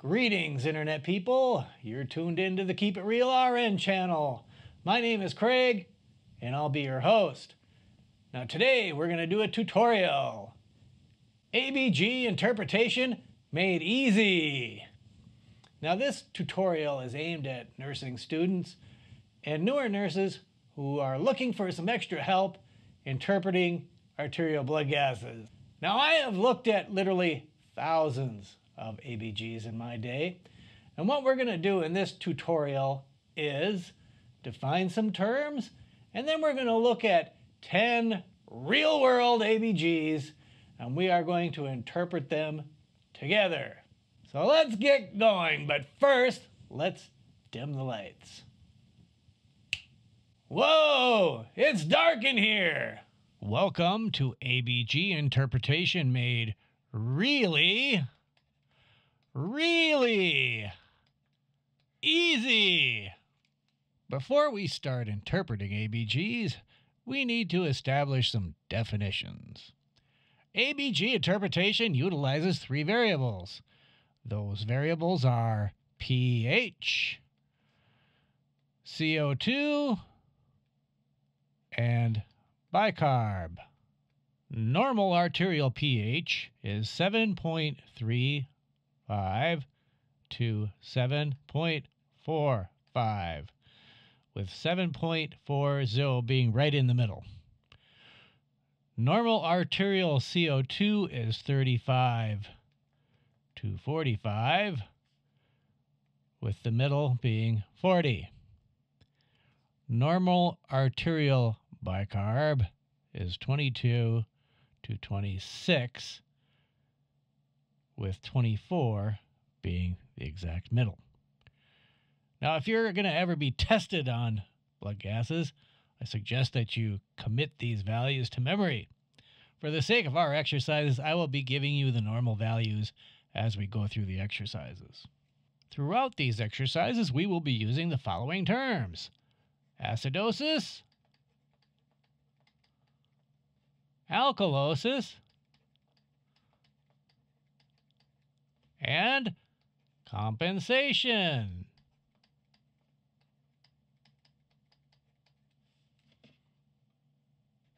Greetings, Internet people. You're tuned into the Keep It Real RN channel. My name is Craig, and I'll be your host. Now today, we're going to do a tutorial. ABG interpretation made easy. Now this tutorial is aimed at nursing students and newer nurses who are looking for some extra help interpreting arterial blood gases. Now I have looked at literally thousands of ABGs in my day, and what we're going to do in this tutorial is define some terms, and then we're going to look at 10 real-world ABGs, and we are going to interpret them together. So let's get going, but first, let's dim the lights. Whoa, it's dark in here. Welcome to ABG interpretation made really easy. Before we start interpreting ABGs, we need to establish some definitions. ABG interpretation utilizes 3 variables. Those variables are pH, CO2, and bicarb. Normal arterial pH is 7.35 to 7.45, with 7.40 being right in the middle. Normal arterial CO2 is 35 to 45, with the middle being 40. Normal arterial bicarb is 22 to 26, with 24 being the exact middle. Now, if you're going to ever be tested on blood gases, I suggest that you commit these values to memory. For the sake of our exercises, I will be giving you the normal values as we go through the exercises. Throughout these exercises, we will be using the following terms: acidosis, alkalosis, and compensation.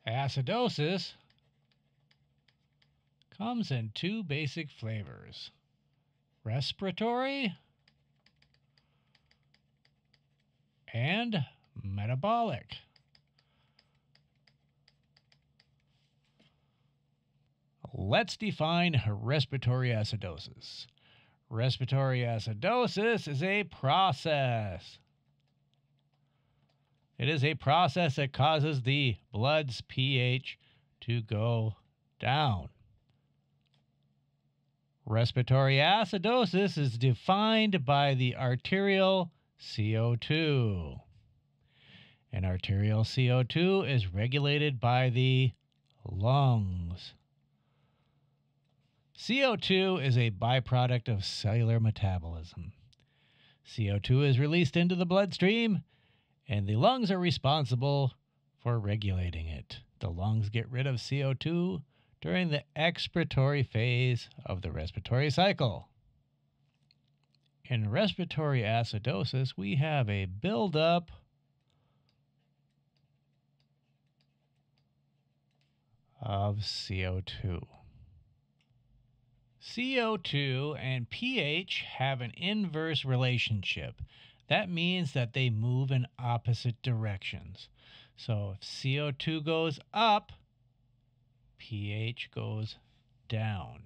Acidosis comes in 2 basic flavors: respiratory and metabolic. Let's define respiratory acidosis. Respiratory acidosis is a process. It is a process that causes the blood's pH to go down. Respiratory acidosis is defined by the arterial CO2. And arterial CO2 is regulated by the lungs. CO2 is a byproduct of cellular metabolism. CO2 is released into the bloodstream, and the lungs are responsible for regulating it. The lungs get rid of CO2 during the expiratory phase of the respiratory cycle. In respiratory acidosis, we have a buildup of CO2. CO2 and pH have an inverse relationship. That means that they move in opposite directions. So if CO2 goes up, pH goes down.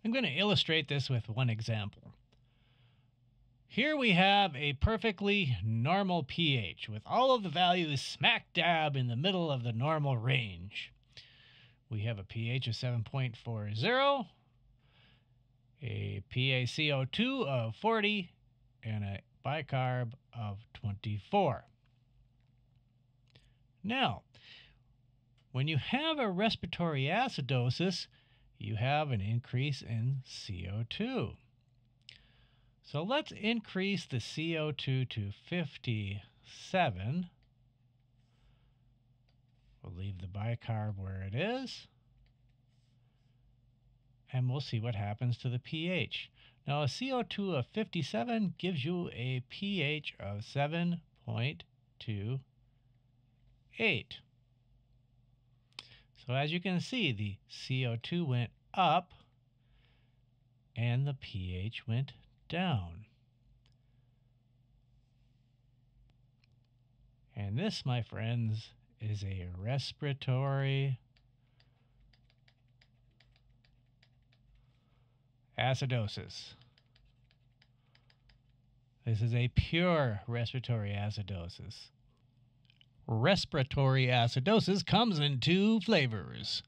I'm going to illustrate this with one example. Here we have a perfectly normal pH with all of the values smack dab in the middle of the normal range. We have a pH of 7.40, a PaCO2 of 40, and a bicarb of 24. Now, when you have a respiratory acidosis, you have an increase in CO2. So let's increase the CO2 to 57. We'll leave the bicarb where it is. and we'll see what happens to the pH. Now, a CO2 of 57 gives you a pH of 7.28. So as you can see, the CO2 went up and the pH went down. And this, my friends, is a respiratory acidosis. This is a pure respiratory acidosis. Respiratory acidosis comes in two flavors: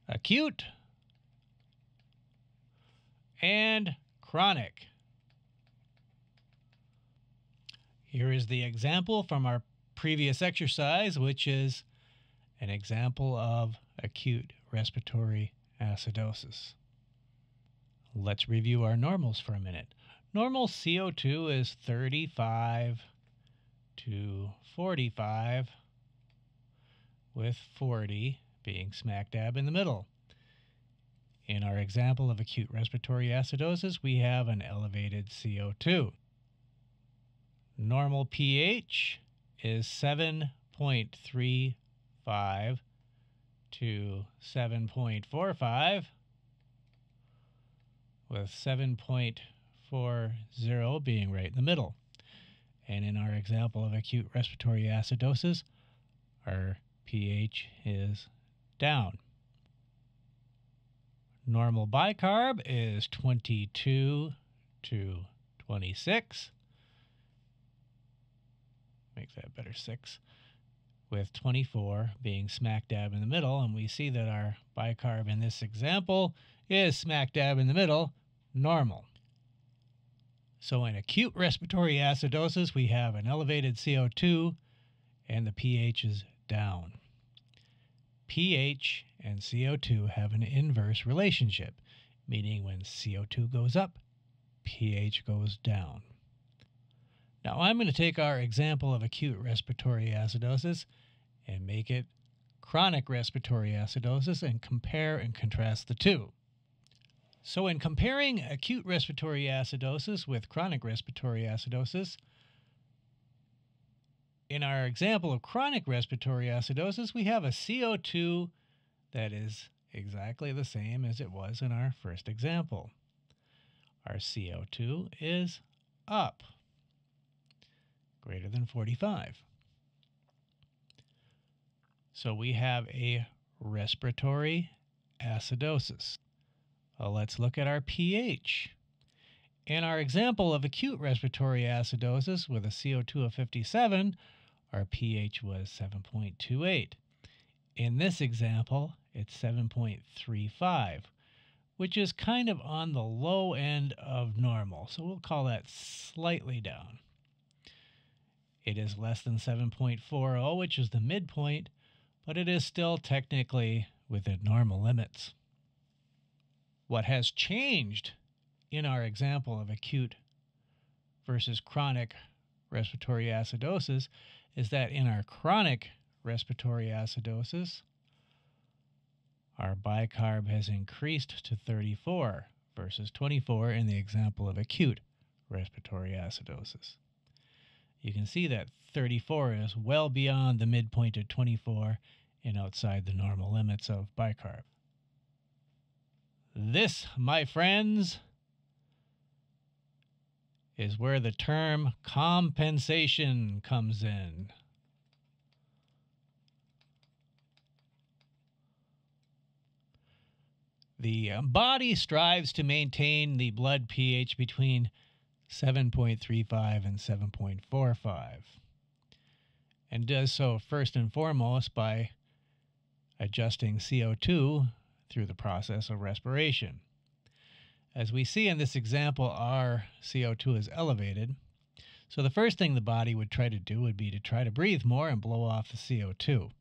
acute and chronic. Here is the example from our previous exercise, which is an example of acute respiratory acidosis. Let's review our normals for a minute. Normal CO2 is 35 to 45, with 40 being smack dab in the middle. In our example of acute respiratory acidosis, we have an elevated CO2. Normal pH is 7.35 to 7.45, with 7.40 being right in the middle. And in our example of acute respiratory acidosis, our pH is down. Normal bicarb is 22 to 26. Make that better, 6. With 24 being smack dab in the middle. And we see that our bicarb in this example is smack dab in the middle, normal. So in acute respiratory acidosis, we have an elevated CO2 and the pH is down. pH and CO2 have an inverse relationship, meaning when CO2 goes up, pH goes down. Now I'm going to take our example of acute respiratory acidosis and make it chronic respiratory acidosis and compare and contrast the two. So in comparing acute respiratory acidosis with chronic respiratory acidosis, in our example of chronic respiratory acidosis, we have a CO2 that is exactly the same as it was in our first example. Our CO2 is up, greater than 45. So we have a respiratory acidosis. Let's look at our pH. In our example of acute respiratory acidosis with a CO2 of 57, our pH was 7.28. In this example, it's 7.35, which is kind of on the low end of normal, so we'll call that slightly down. It is less than 7.40, which is the midpoint, but it is still technically within normal limits. What has changed in our example of acute versus chronic respiratory acidosis is that in our chronic respiratory acidosis, our bicarb has increased to 34 versus 24 in the example of acute respiratory acidosis. You can see that 34 is well beyond the midpoint of 24 and outside the normal limits of bicarb. This, my friends, is where the term compensation comes in. The body strives to maintain the blood pH between 7.35 and 7.45, and does so first and foremost by adjusting CO2 through the process of respiration. As we see in this example, our CO2 is elevated, so the first thing the body would try to do would be to try to breathe more and blow off the CO2.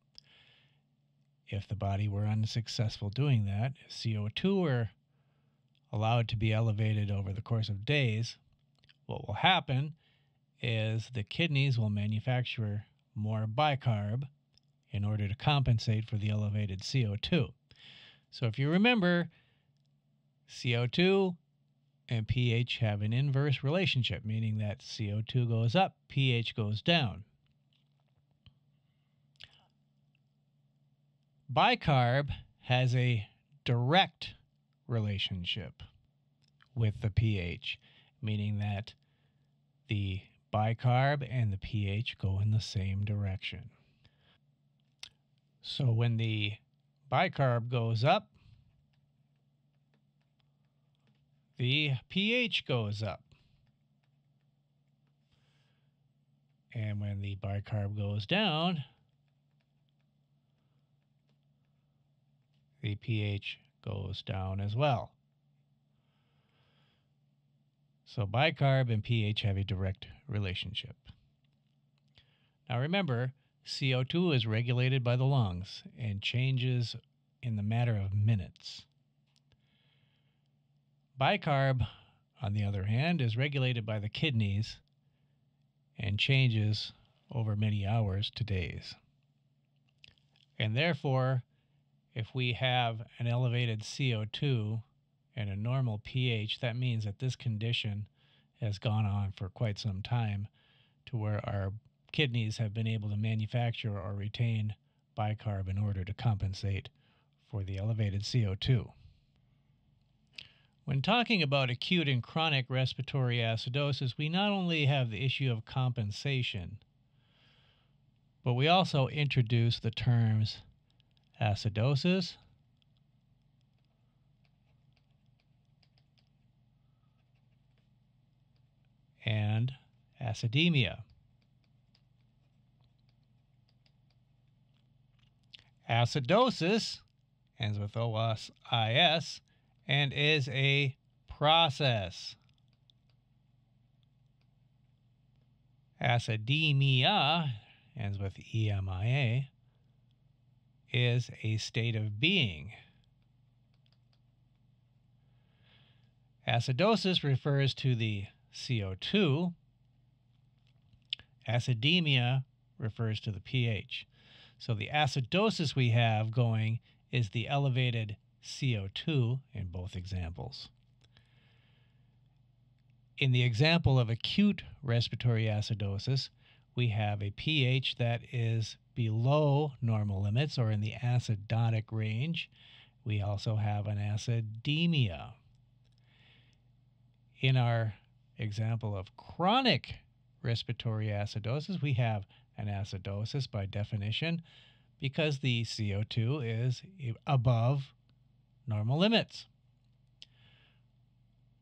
If the body were unsuccessful doing that, if CO2 were allowed to be elevated over the course of days, what will happen is the kidneys will manufacture more bicarb in order to compensate for the elevated CO2. So if you remember, CO2 and pH have an inverse relationship, meaning that CO2 goes up, pH goes down. Bicarb has a direct relationship with the pH, meaning that the bicarb and the pH go in the same direction. So when the bicarb goes up, the pH goes up. And when the bicarb goes down, the pH goes down as well. So bicarb and pH have a direct relationship. Now remember, CO2 is regulated by the lungs and changes in the matter of minutes. Bicarb, on the other hand, is regulated by the kidneys and changes over many hours to days. And therefore, if we have an elevated CO2 and a normal pH, that means that this condition has gone on for quite some time to where our kidneys have been able to manufacture or retain bicarb in order to compensate for the elevated CO2. When talking about acute and chronic respiratory acidosis, we not only have the issue of compensation, but we also introduce the terms acidosis and acidemia. Acidosis ends with OSIS and is a process. Acidemia ends with EMIA is a state of being. Acidosis refers to the CO2. Acidemia refers to the pH. So the acidosis we have going is the elevated CO2 in both examples. In the example of acute respiratory acidosis, we have a pH that is below normal limits or in the acidotic range. We also have an acidemia. In our example of chronic respiratory acidosis, we have an acidosis by definition because the CO2 is above normal limits.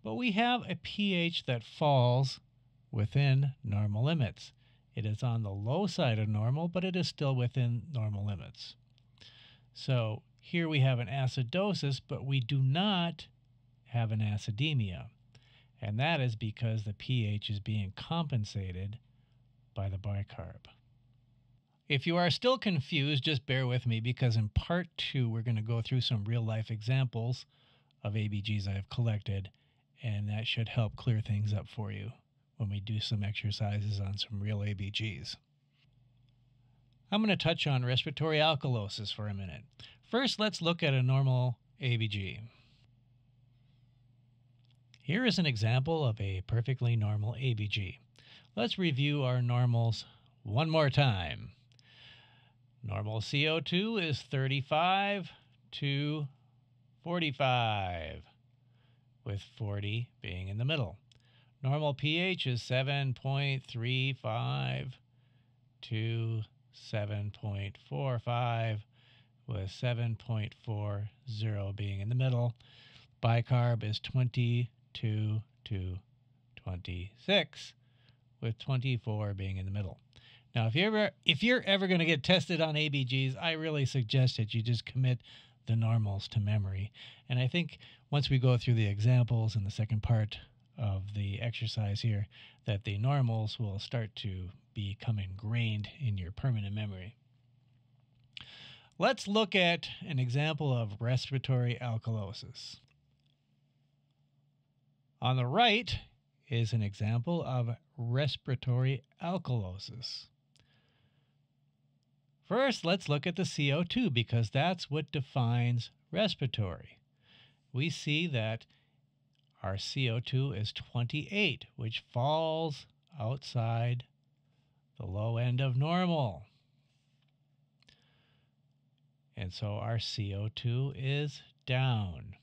But we have a pH that falls within normal limits. It is on the low side of normal, but it is still within normal limits. So here we have an acidosis, but we do not have an acidemia. And that is because the pH is being compensated by the bicarb. If you are still confused, just bear with me because in part 2 we're going to go through some real-life examples of ABGs I have collected, and that should help clear things up for you when we do some exercises on some real ABGs. I'm going to touch on respiratory alkalosis for a minute. First, let's look at a normal ABG. Here is an example of a perfectly normal ABG. Let's review our normals one more time. Normal CO2 is 35 to 45, with 40 being in the middle. Normal pH is 7.35 to 7.45, with 7.40 being in the middle. Bicarb is 22 to 26, with 24 being in the middle. Now, if you're ever going to get tested on ABGs, I really suggest that you just commit the normals to memory. And I think once we go through the examples in the second part of the exercise here, that the normals will start to become ingrained in your permanent memory. Let's look at an example of respiratory alkalosis. On the right is an example of respiratory alkalosis. First, let's look at the CO2 because that's what defines respiratory. We see that our CO2 is 28, which falls outside the low end of normal. And so our CO2 is down.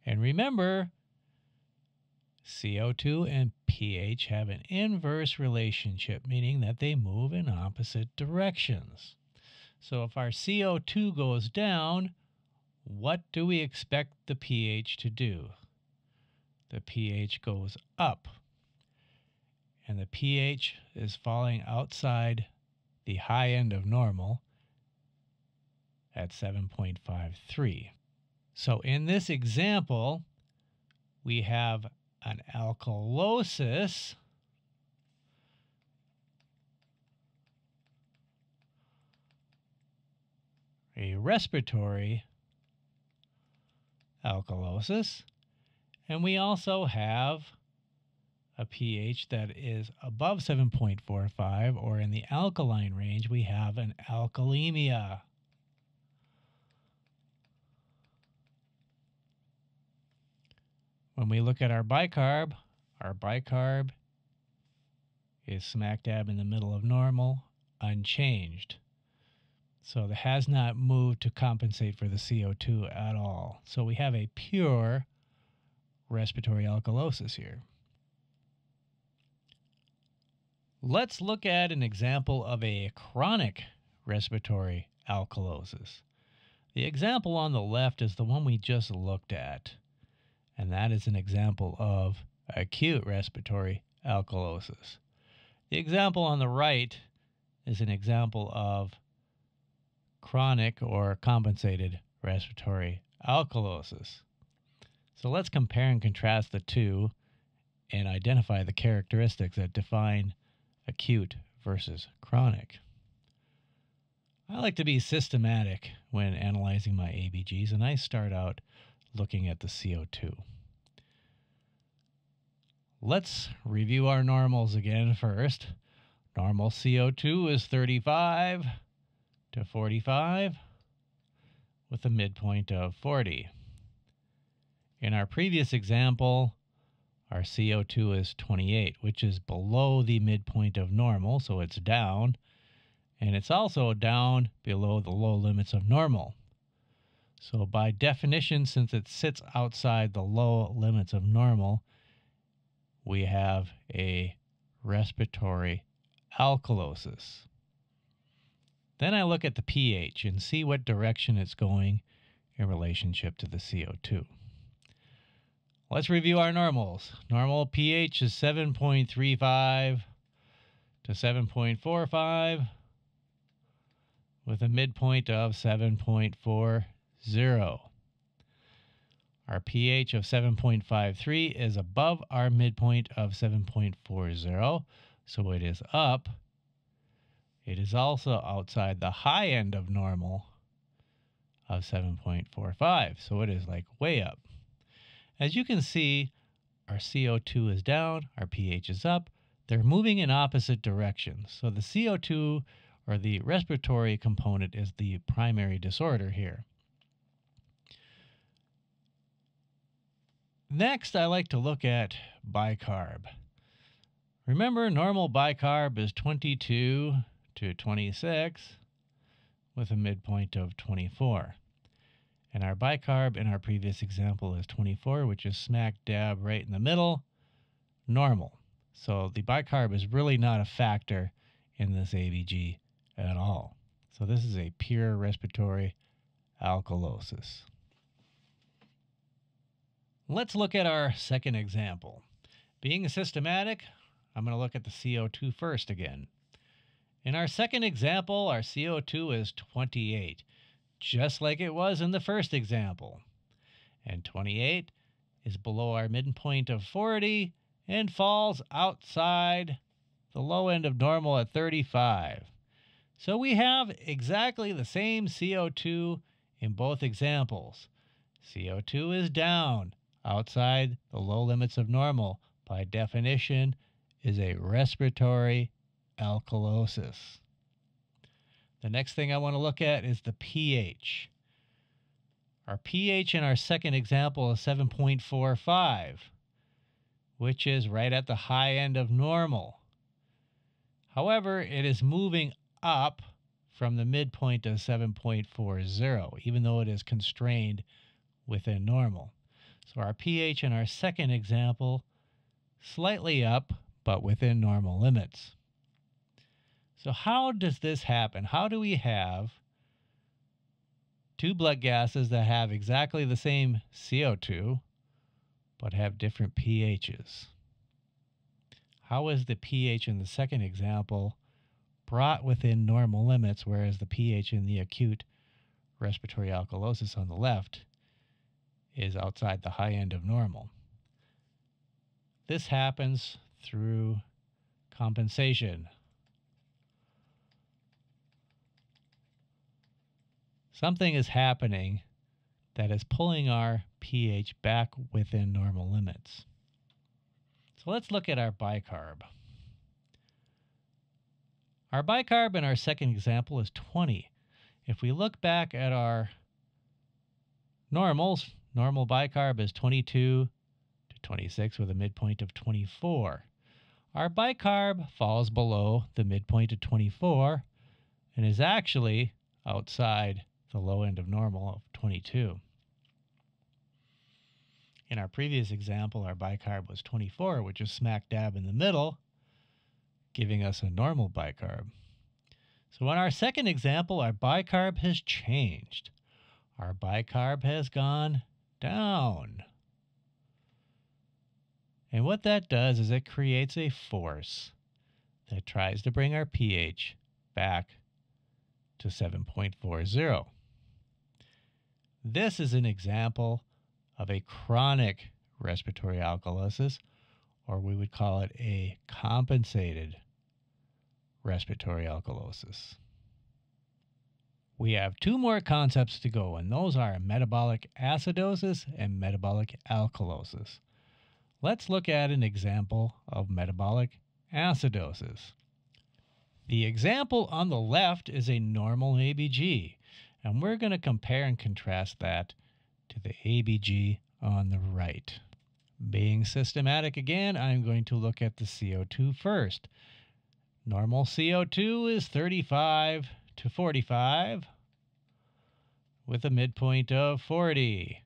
And remember, CO2 and pH have an inverse relationship, meaning that they move in opposite directions. So if our CO2 goes down, what do we expect the pH to do? The pH goes up. And the pH is falling outside the high end of normal at 7.53. So in this example, we have an alkalosis a respiratory alkalosis, and we also have a pH that is above 7.45, or in the alkaline range, we have an alkalemia. When we look at our bicarb is smack dab in the middle of normal, unchanged. So it has not moved to compensate for the CO2 at all. So we have a pure respiratory alkalosis here. Let's look at an example of a chronic respiratory alkalosis. The example on the left is the one we just looked at, and that is an example of acute respiratory alkalosis. The example on the right is an example of chronic or compensated respiratory alkalosis. So let's compare and contrast the two and identify the characteristics that define acute versus chronic. I like to be systematic when analyzing my ABGs, and I start out looking at the CO2. Let's review our normals again first. Normal CO2 is 35 to 45 with a midpoint of 40. In our previous example, our CO2 is 28, which is below the midpoint of normal, so it's down, and it's also down below the low limits of normal. So by definition, since it sits outside the low limits of normal, we have a respiratory alkalosis. Then I look at the pH and see what direction it's going in relationship to the CO2. Let's review our normals. Normal pH is 7.35 to 7.45 with a midpoint of 7.40. Our pH of 7.53 is above our midpoint of 7.40, so it is up. It is also outside the high end of normal of 7.45, so it is like way up. As you can see, our CO2 is down, our pH is up. They're moving in opposite directions. So the CO2, or the respiratory component, is the primary disorder here. Next, I like to look at bicarb. Remember, normal bicarb is 22 to 26 with a midpoint of 24. And our bicarb in our previous example is 24, which is smack dab right in the middle, normal. So the bicarb is really not a factor in this ABG at all. So this is a pure respiratory alkalosis. Let's look at our second example. Being systematic, I'm going to look at the CO2 first again. In our second example, our CO2 is 28, just like it was in the first example. And 28 is below our midpoint of 40 and falls outside the low end of normal at 35. So we have exactly the same CO2 in both examples. CO2 is down outside the low limits of normal, by definition, is a respiratory alkalosis. The next thing I want to look at is the pH. Our pH in our second example is 7.45, which is right at the high end of normal. However, it is moving up from the midpoint of 7.40, even though it is constrained within normal. So our pH in our second example, slightly up, but within normal limits. So how does this happen? How do we have two blood gases that have exactly the same CO2, but have different pHs? How is the pH in the second example brought within normal limits, whereas the pH in the acute respiratory alkalosis on the left is outside the high end of normal? This happens through compensation. Something is happening that is pulling our pH back within normal limits. So let's look at our bicarb. Our bicarb in our second example is 20. If we look back at our normals, normal bicarb is 22 to 26 with a midpoint of 24. Our bicarb falls below the midpoint of 24 and is actually outside the low end of normal of 22. In our previous example, our bicarb was 24, which is smack dab in the middle, giving us a normal bicarb. So in our second example, our bicarb has changed. Our bicarb has gone down. And what that does is it creates a force that tries to bring our pH back to 7.40. This is an example of a chronic respiratory alkalosis, or we would call it a compensated respiratory alkalosis. We have two more concepts to go, and those are metabolic acidosis and metabolic alkalosis. Let's look at an example of metabolic acidosis. The example on the left is a normal ABG, and we're going to compare and contrast that to the ABG on the right. Being systematic again, I'm going to look at the CO2 first. Normal CO2 is 35 to 45 with a midpoint of 40.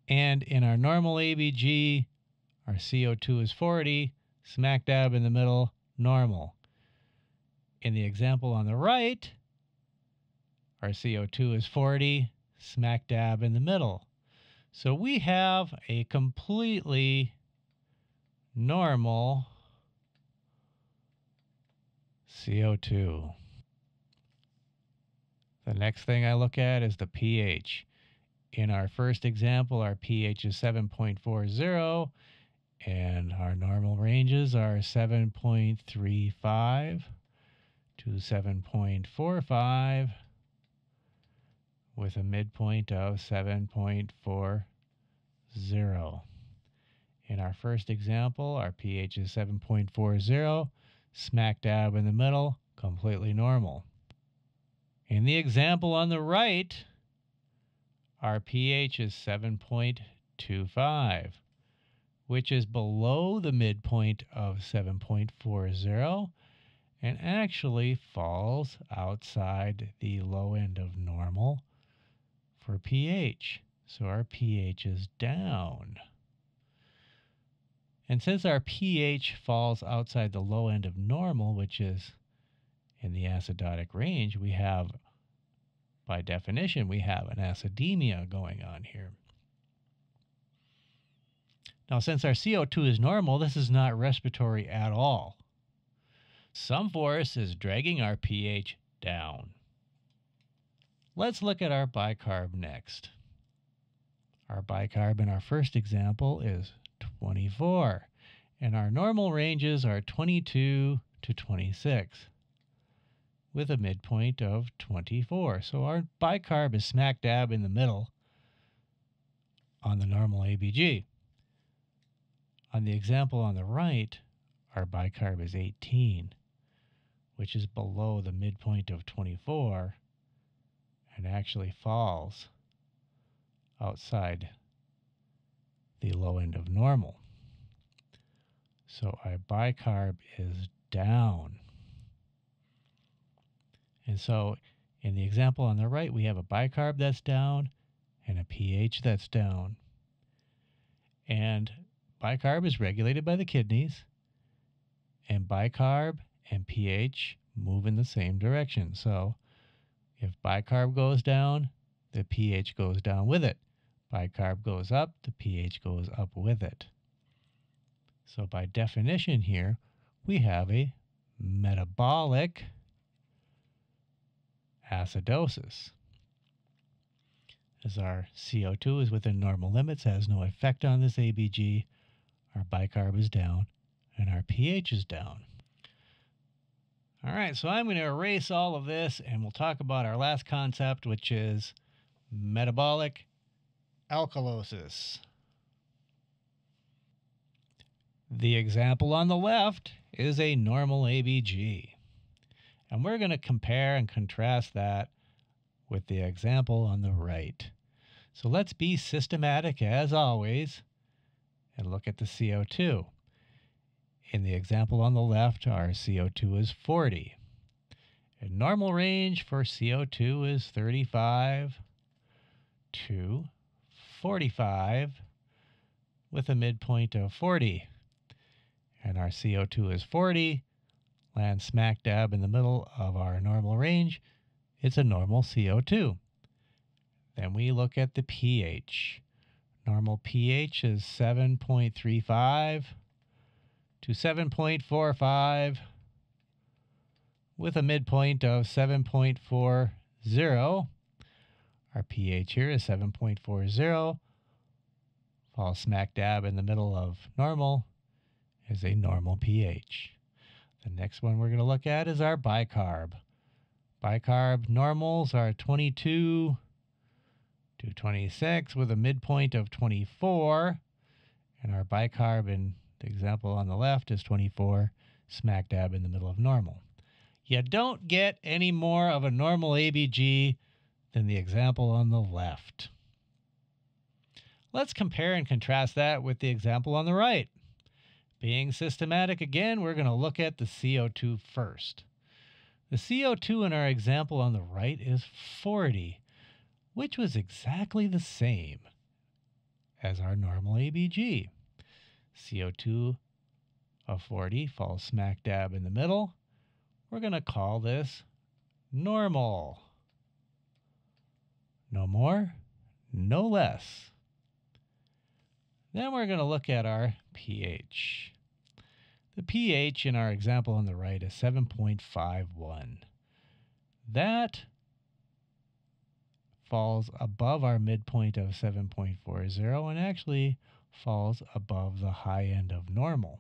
And in our normal ABG, our CO2 is 40, smack dab in the middle, normal. In the example on the right, our CO2 is 40, smack dab in the middle. So we have a completely normal CO2. The next thing I look at is the pH. In our first example, our pH is 7.40, and our normal ranges are 7.35 to 7.45 with a midpoint of 7.40. In our first example, our pH is 7.40, smack dab in the middle, completely normal. In the example on the right, our pH is 7.25, which is below the midpoint of 7.40 and actually falls outside the low end of normal for pH. So our pH is down. And since our pH falls outside the low end of normal, which is in the acidotic range, we have, by definition, we have an acidemia going on here. Now, since our CO2 is normal, this is not respiratory at all. Some force is dragging our pH down. Let's look at our bicarb next. Our bicarb in our first example is 24, and our normal ranges are 22 to 26 with a midpoint of 24. So our bicarb is smack dab in the middle on the normal ABG. On the example on the right, our bicarb is 18, which is below the midpoint of 24 and actually falls outside the low end of normal. So our bicarb is down. And so in the example on the right, we have a bicarb that's down and a pH that's down. And bicarb is regulated by the kidneys, and bicarb and pH move in the same direction. So if bicarb goes down, the pH goes down with it. Bicarb goes up, the pH goes up with it. So by definition here, we have a metabolic acidosis. As our CO2 is within normal limits, has no effect on this ABG, our bicarb is down, and our pH is down. All right, so I'm going to erase all of this, and we'll talk about our last concept, which is metabolic alkalosis. The example on the left is a normal ABG, and we're going to compare and contrast that with the example on the right. So let's be systematic as always and look at the CO2. In the example on the left, our CO2 is 40. A normal range for CO2 is 35 to 45 with a midpoint of 40. And our CO2 is 40, lands smack dab in the middle of our normal range. It's a normal CO2. Then we look at the pH. Normal pH is 7.35 to 7.45 with a midpoint of 7.40. Our pH here is 7.40. Falls smack dab in the middle of normal is a normal pH. The next one we're going to look at is our bicarb. Bicarb normals are 22 to 26 with a midpoint of 24. And our bicarb in the example on the left is 24, smack dab in the middle of normal. You don't get any more of a normal ABG than the example on the left. Let's compare and contrast that with the example on the right. Being systematic again, we're going to look at the CO2 first. The CO2 in our example on the right is 40, which was exactly the same as our normal ABG. CO2 of 40 falls smack dab in the middle. We're going to call this normal. No more, no less. Then we're going to look at our pH. The pH in our example on the right is 7.51. That falls above our midpoint of 7.40 and actually falls above the high end of normal.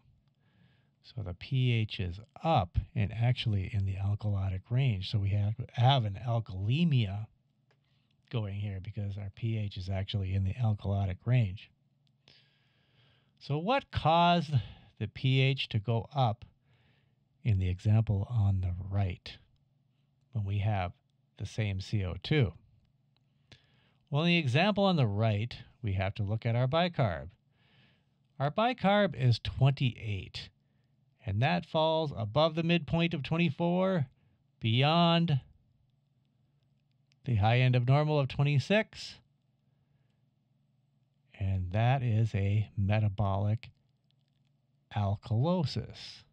So the pH is up and actually in the alkalotic range. So we have an alkalemia going here because our pH is actually in the alkalotic range. So what caused the pH to go up in the example on the right when we have the same CO2? Well, in the example on the right, we have to look at our bicarb. Our bicarb is 28, and that falls above the midpoint of 24, beyond the high end of normal of 26, and that is a metabolic alkalosis.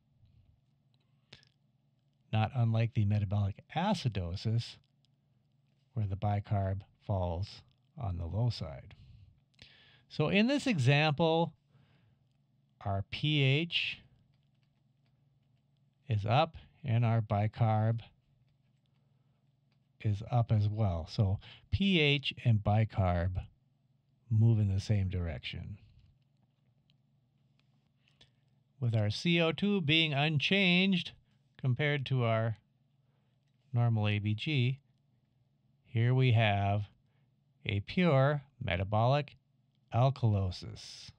Not unlike the metabolic acidosis, where the bicarb falls on the low side. So in this example, our pH is up and our bicarb is up as well. So pH and bicarb move in the same direction. With our CO2 being unchanged compared to our normal ABG, here we have a pure metabolic alkalosis.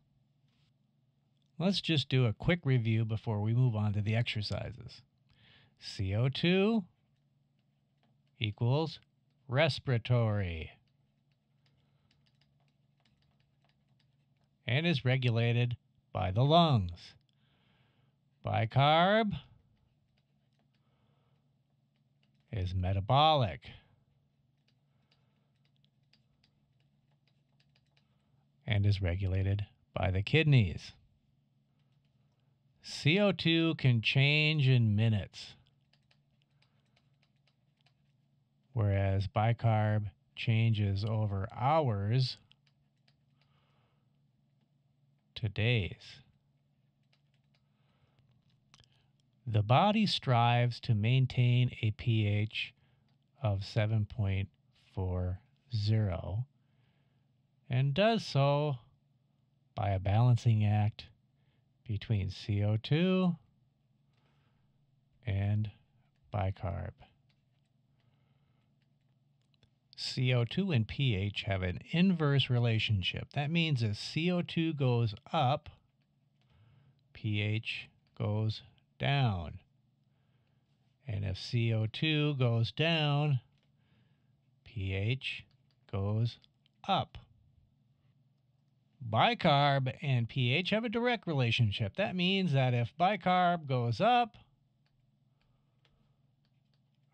Let's just do a quick review before we move on to the exercises. CO2 equals respiratory. and is regulated by the lungs. Bicarb is metabolic and is regulated by the kidneys. CO2 can change in minutes, whereas bicarb changes over hours to days. The body strives to maintain a pH of 7.40 and does so by a balancing act between CO2 and bicarb. CO2 and pH have an inverse relationship. That means as CO2 goes up, pH goes down. And if CO2 goes down, pH goes up. Bicarb and pH have a direct relationship. That means that if bicarb goes up,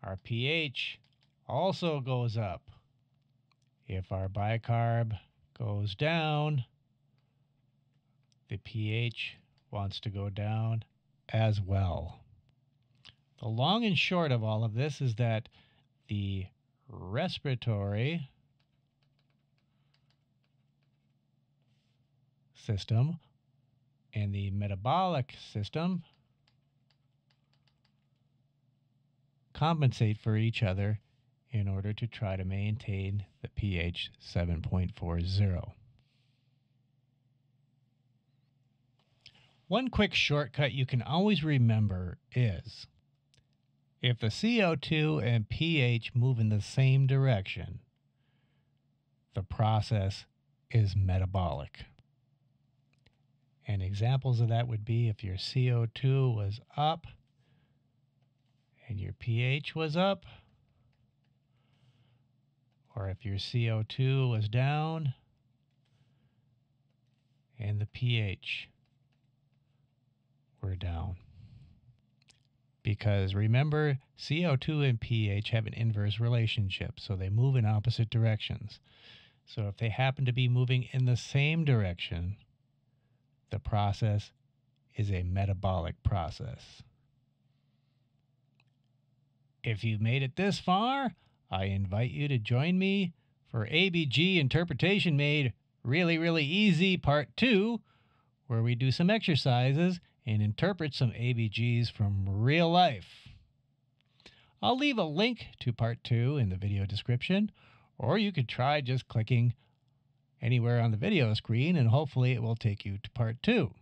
our pH also goes up. If our bicarb goes down, the pH wants to go down as well. The long and short of all of this is that the respiratory system and the metabolic system compensate for each other in order to try to maintain the pH 7.40. One quick shortcut you can always remember is if the CO2 and pH move in the same direction, the process is metabolic. And examples of that would be if your CO2 was up and your pH was up, or if your CO2 was down and the pH were down. Because remember, CO2 and pH have an inverse relationship, so they move in opposite directions. So if they happen to be moving in the same direction, the process is a metabolic process. If you've made it this far, I invite you to join me for ABG Interpretation Made Really, Really Easy Part 2, where we do some exercises and interpret some ABGs from real life. I'll leave a link to Part 2 in the video description, or you could try just clicking anywhere on the video screen and hopefully it will take you to Part 2.